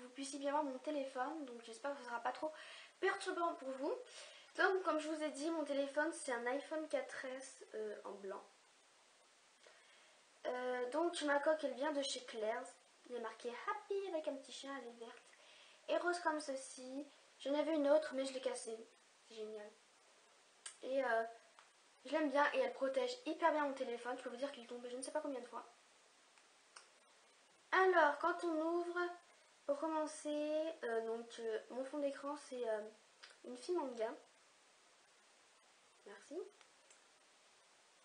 vous puissiez bien voir mon téléphone. Donc j'espère que ce ne sera pas trop perturbant pour vous. Donc comme je vous ai dit, mon téléphone c'est un iPhone 4S en blanc. Donc ma coque elle vient de chez Claire's. Il est marqué Happy avec un petit chien, elle est verte. Et rose comme ceci. J'en avais une autre mais je l'ai cassée. C'est génial. Et je l'aime bien et elle protège hyper bien mon téléphone. Je peux vous dire qu'il est tombé je ne sais pas combien de fois. Alors quand on ouvre, pour commencer, mon fond d'écran c'est une fille manga. Merci.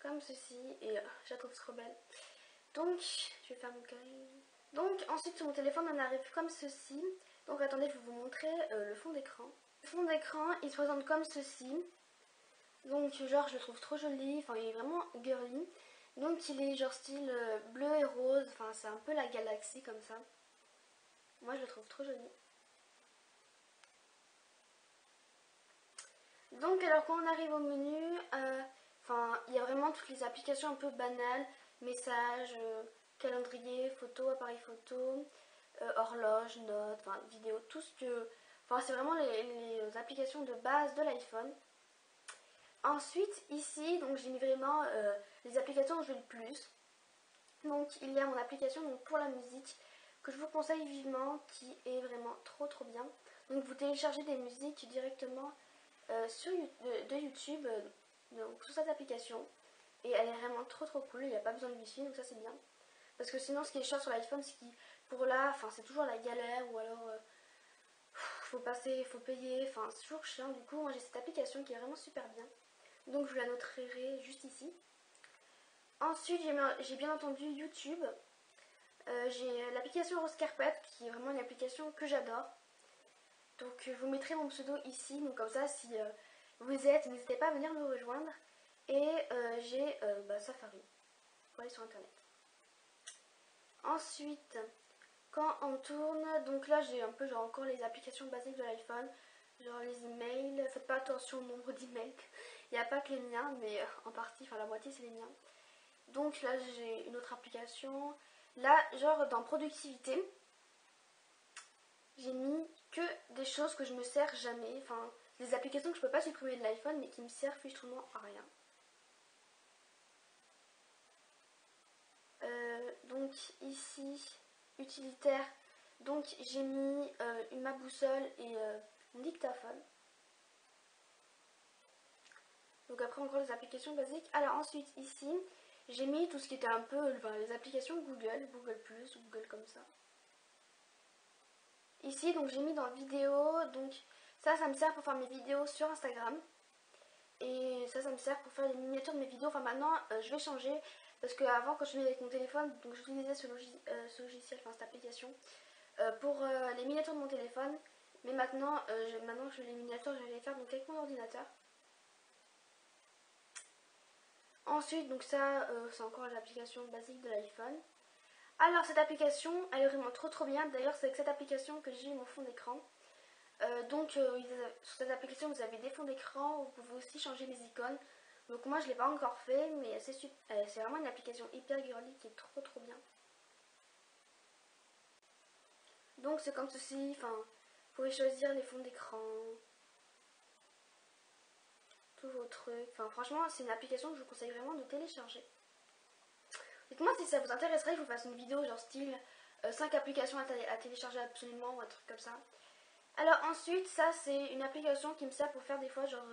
Comme ceci et je la trouve trop belle. Donc je vais faire mon carré. Donc ensuite sur mon téléphone on arrive comme ceci. Donc attendez, je vais vous montrer le fond d'écran. Le fond d'écran il se présente comme ceci. Donc genre je le trouve trop joli, enfin il est vraiment girly. Donc il est genre style bleu et rose, enfin c'est un peu la galaxie comme ça. Moi je le trouve trop joli. Donc alors quand on arrive au menu, il y a vraiment toutes les applications un peu banales. Messages, calendrier, photo, appareil photo, horloge, notes, vidéo, tout ce que... c'est vraiment les applications de base de l'iPhone. Ensuite, ici, donc j'ai mis vraiment les applications que je veux le plus. Donc, il y a mon application pour la musique que je vous conseille vivement, qui est vraiment trop bien. Donc, vous téléchargez des musiques directement de YouTube, donc sur cette application. Et elle est vraiment trop cool, il n'y a pas besoin de wifi, donc ça c'est bien. Parce que sinon, ce qui est chiant sur l'iPhone, c'est c'est toujours la galère, ou alors faut payer, c'est toujours chiant. Du coup, moi j'ai cette application qui est vraiment super bien. Donc je la noterai juste ici. Ensuite, j'ai bien entendu YouTube. J'ai l'application Rose Carpet, qui est vraiment une application que j'adore. Donc je vous mettrai mon pseudo ici, donc comme ça si vous y êtes, n'hésitez pas à venir me rejoindre. Et j'ai Safari pour aller sur internet. Ensuite, quand on tourne, donc là j'ai un peu genre encore les applications basiques de l'iPhone, genre les emails. Faites pas attention au nombre d'emails, il n'y a pas que les miens, mais en partie, la moitié c'est les miens. Donc là j'ai une autre application. Là, genre dans productivité, j'ai mis que des choses que je me sers jamais, des applications que je peux pas supprimer de l'iPhone mais qui me servent fichtrement à rien. Donc ici, utilitaire, donc j'ai mis ma boussole et mon dictaphone. Donc après encore les applications basiques. Alors ensuite ici, j'ai mis tout ce qui était un peu les applications Google, Google+, Google comme ça. Ici donc j'ai mis dans vidéo, donc ça me sert pour faire mes vidéos sur Instagram. Et ça me sert pour faire les miniatures de mes vidéos. Maintenant je vais changer parce qu'avant quand je faisais avec mon téléphone, donc j'utilisais ce logiciel, cette application pour les miniatures de mon téléphone. Mais maintenant que je les miniatures, je vais les faire donc avec mon ordinateur. Ensuite donc ça c'est encore l'application basique de l'iPhone. Alors cette application elle est vraiment trop bien. D'ailleurs c'est avec cette application que j'ai mon fond d'écran. Sur cette application vous avez des fonds d'écran, vous pouvez aussi changer les icônes. Donc moi je ne l'ai pas encore fait, mais c'est vraiment une application hyper girly qui est trop bien. Donc c'est comme ceci, vous pouvez choisir les fonds d'écran, tous vos trucs. Franchement c'est une application que je vous conseille vraiment de télécharger. Dites-moi si ça vous intéresserait que je vous fasse une vidéo genre style 5 applications à télécharger absolument ou un truc comme ça. Alors ensuite, ça c'est une application qui me sert pour faire des fois genre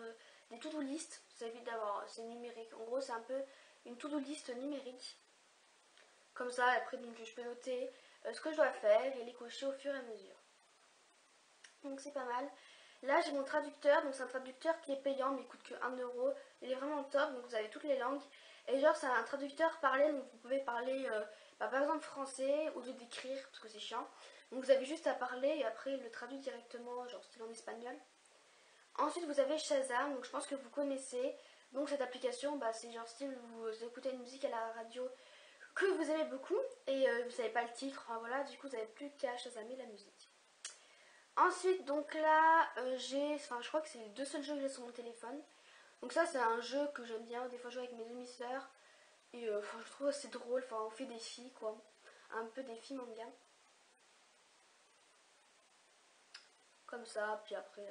des to-do list. Ça évite d'avoir, c'est numérique. En gros c'est un peu une to-do list numérique. Comme ça, après donc je peux noter ce que je dois faire et les cocher au fur et à mesure. Donc c'est pas mal. Là j'ai mon traducteur, donc c'est un traducteur qui est payant mais il coûte que 1 euro. Il est vraiment top, donc vous avez toutes les langues. Et genre c'est un traducteur parlé, donc vous pouvez parler par exemple français au lieu d'écrire parce que c'est chiant. Donc vous avez juste à parler et après il le traduit directement, genre style en espagnol. Ensuite vous avez Shazam, donc je pense que vous connaissez. Donc cette application, c'est genre style vous écoutez une musique à la radio que vous aimez beaucoup et vous savez pas le titre, voilà, du coup vous n'avez plus qu'à Shazamer la musique. Ensuite donc là je crois que c'est les deux seuls jeux que j'ai sur mon téléphone. Donc ça c'est un jeu que j'aime bien, des fois jouer avec mes demi-sœurs. Et je trouve assez drôle, on fait des filles quoi. Un peu des filles manga. comme ça, puis après...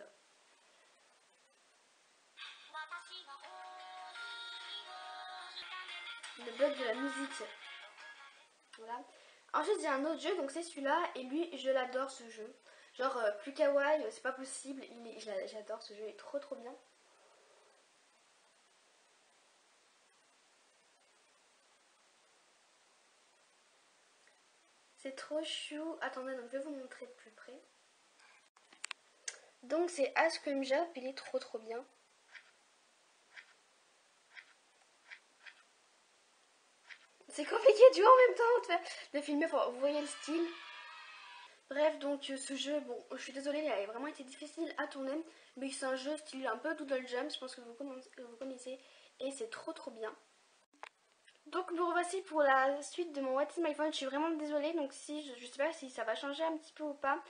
Le bug de la musique. Voilà. Ensuite, j'ai un autre jeu, donc c'est celui-là, et lui, je l'adore ce jeu. Genre, plus kawaii, c'est pas possible, j'adore ce jeu, il est trop trop bien. C'est trop chou. Attendez, donc je vais vous montrer de plus près. Donc c'est Ice Cream Job, il est trop trop bien. C'est compliqué tu vois en même temps de filmer, enfin, vous voyez le style. Bref, donc ce jeu, bon, je suis désolée, il a vraiment été difficile à tourner, mais c'est un jeu style un peu Doodle Jump, je pense que vous connaissez, et c'est trop trop bien. Donc me revoici pour la suite de mon What is my phone, je suis vraiment désolée, donc si je sais pas si ça va changer un petit peu ou pas,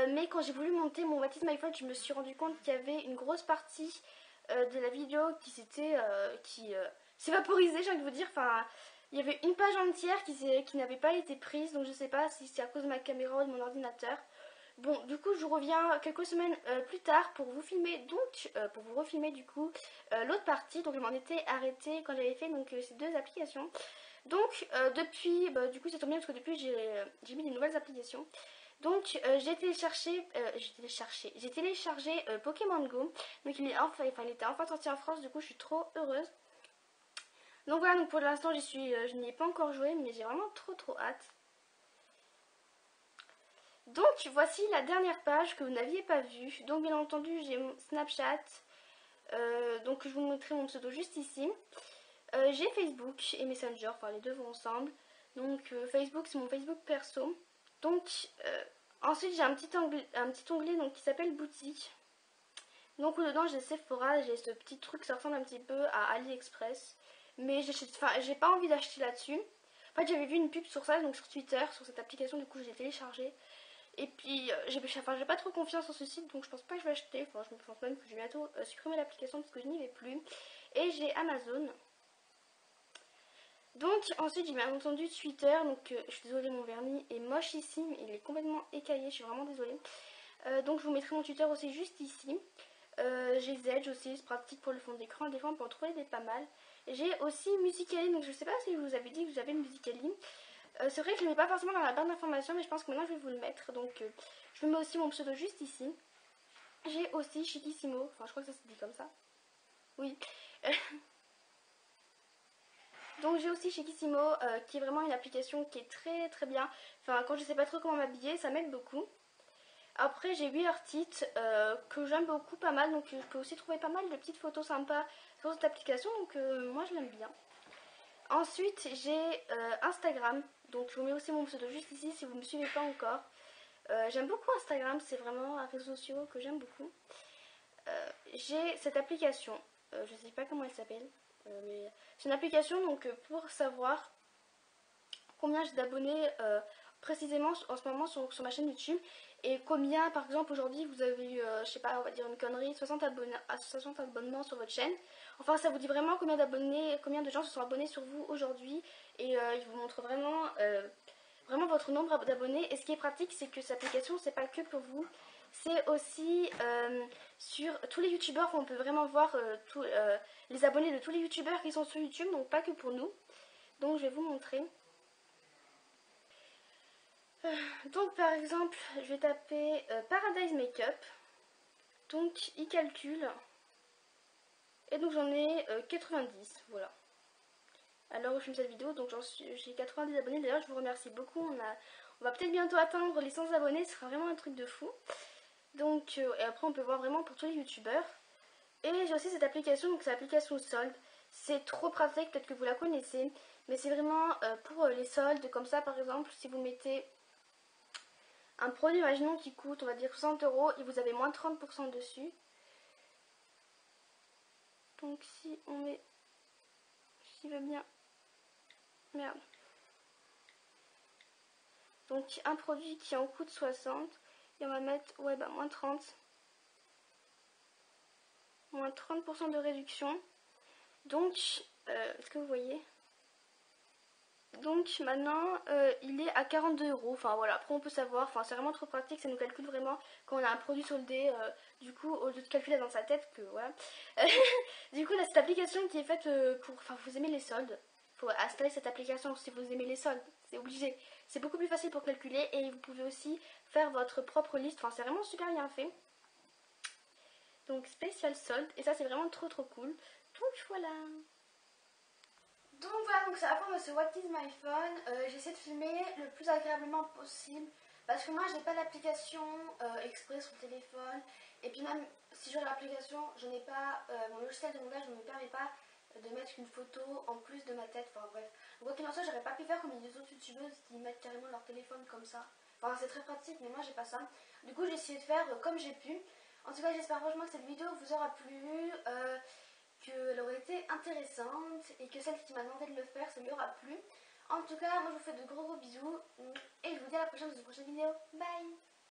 mais quand j'ai voulu monter mon What is my phone, je me suis rendu compte qu'il y avait une grosse partie de la vidéo qui s'évaporisait, j'ai envie de vous dire, enfin... Il y avait une page entière qui n'avait pas été prise, donc je sais pas si c'est à cause de ma caméra ou de mon ordinateur. Bon, du coup, je reviens quelques semaines plus tard pour vous filmer, donc pour vous refilmer du coup l'autre partie. Donc je m'en étais arrêtée quand j'avais fait donc ces deux applications. Donc depuis, du coup c'est tombé bien parce que depuis j'ai mis des nouvelles applications. Donc j'ai téléchargé Pokémon Go. Donc il était enfin sorti en France, du coup je suis trop heureuse. Donc voilà, donc pour l'instant je n'y ai pas encore joué, mais j'ai vraiment trop trop hâte. Donc voici la dernière page que vous n'aviez pas vue. Donc bien entendu j'ai mon Snapchat, donc je vous montrerai mon pseudo juste ici. J'ai Facebook et Messenger, enfin les deux vont ensemble. Donc Facebook c'est mon Facebook perso. Donc ensuite j'ai un petit onglet donc, qui s'appelle boutique. Donc dedans j'ai Sephora, j'ai ce petit truc, ça ressemble un petit peu à AliExpress. Mais j'ai pas envie d'acheter là-dessus. En fait j'avais vu une pub sur ça, donc sur Twitter, sur cette application, du coup j'ai téléchargé. Et puis j'ai pas trop confiance en ce site, donc je pense pas que je vais acheter. Enfin je me pense même que je vais bientôt supprimer l'application parce que je n'y vais plus. Et j'ai Amazon. Donc ensuite j'ai bien entendu Twitter, donc je suis désolée mon vernis est mochissime, il est complètement écaillé, je suis vraiment désolée. Donc je vous mettrai mon Twitter aussi juste ici. J'ai Zedge aussi, c'est pratique pour le fond d'écran, des fois on peut en trouver des pas mal. J'ai aussi Musical.ly, donc je sais pas si je vous avais dit que vous avez Musical.ly. C'est vrai que je ne le mets pas forcément dans la barre d'information, mais je pense que maintenant je vais vous le mettre. Donc je vous mets aussi mon pseudo juste ici. J'ai aussi Chiquissimo, enfin je crois que ça se dit comme ça. Oui. Donc j'ai aussi Chiquissimo, qui est vraiment une application qui est très très bien. Enfin quand je sais pas trop comment m'habiller, ça m'aide beaucoup. Après j'ai WeArtIt que j'aime beaucoup, pas mal, donc je peux aussi trouver pas mal de petites photos sympas sur cette application, donc moi je l'aime bien. Ensuite j'ai Instagram, donc je vous mets aussi mon pseudo juste ici si vous ne me suivez pas encore. J'aime beaucoup Instagram, c'est vraiment un réseau social que j'aime beaucoup. J'ai cette application, je ne sais pas comment elle s'appelle, mais c'est une application donc pour savoir combien j'ai d'abonnés précisément en ce moment sur ma chaîne YouTube et combien par exemple aujourd'hui vous avez eu, je sais pas, on va dire une connerie, 60 abonnements sur votre chaîne. Enfin ça vous dit vraiment combien d'abonnés, combien de gens se sont abonnés sur vous aujourd'hui et il vous montre vraiment votre nombre d'abonnés. Et ce qui est pratique c'est que cette application c'est pas que pour vous, c'est aussi sur tous les youtubeurs, on peut vraiment voir les abonnés de tous les youtubeurs qui sont sur YouTube, donc pas que pour nous. Donc je vais vous montrer. Donc par exemple, je vais taper Paradise Makeup. Donc il calcule. Et donc j'en ai 90, voilà. Alors je filme cette vidéo, donc j'ai 90 abonnés. D'ailleurs je vous remercie beaucoup. On va peut-être bientôt atteindre les 100 abonnés, ce sera vraiment un truc de fou. Donc et après on peut voir vraiment pour tous les youtubeurs. Et j'ai aussi cette application, donc c'est l'application solde. C'est trop pratique, peut-être que vous la connaissez. Mais c'est vraiment pour les soldes, comme ça par exemple, si vous mettez un produit, imaginons qui coûte, on va dire 60 €, et vous avez moins 30% dessus. Donc si on met, s'il veut bien, merde. Donc un produit qui en coûte 60, et on va mettre, ouais bah moins 30. Moins 30% de réduction. Donc, est-ce que vous voyez? Donc maintenant il est à 42 €. Enfin voilà, après on peut savoir, enfin c'est vraiment trop pratique, ça nous calcule vraiment quand on a un produit soldé. Du coup, au lieu de calculer dans sa tête que voilà. Du coup, là, cette application qui est faite pour. Enfin, vous aimez les soldes. Faut installer cette application si vous aimez les soldes, c'est obligé. C'est beaucoup plus facile pour calculer et vous pouvez aussi faire votre propre liste. Enfin, c'est vraiment super bien fait. Donc, spécial solde, et ça, c'est vraiment trop trop cool. Donc voilà. Donc voilà, donc c'est la fin de ce What is my phone. J'essaie de filmer le plus agréablement possible parce que moi j'ai pas l'application exprès sur le téléphone, et puis même si j'aurais l'application, je n'ai pas mon logiciel de montage ne me permet pas de mettre une photo en plus de ma tête. Enfin bref, quoi qu'il en soit, j'aurais pas pu faire comme les autres youtubeuses qui mettent carrément leur téléphone comme ça. Enfin c'est très pratique, mais moi j'ai pas ça. Du coup j'ai essayé de faire comme j'ai pu. En tout cas, j'espère franchement que cette vidéo vous aura plu, qu'elle aurait été intéressante et que celle qui m'a demandé de le faire, ça lui aura plu. En tout cas, moi je vous fais de gros bisous et je vous dis à la prochaine dans une prochaine vidéo. Bye!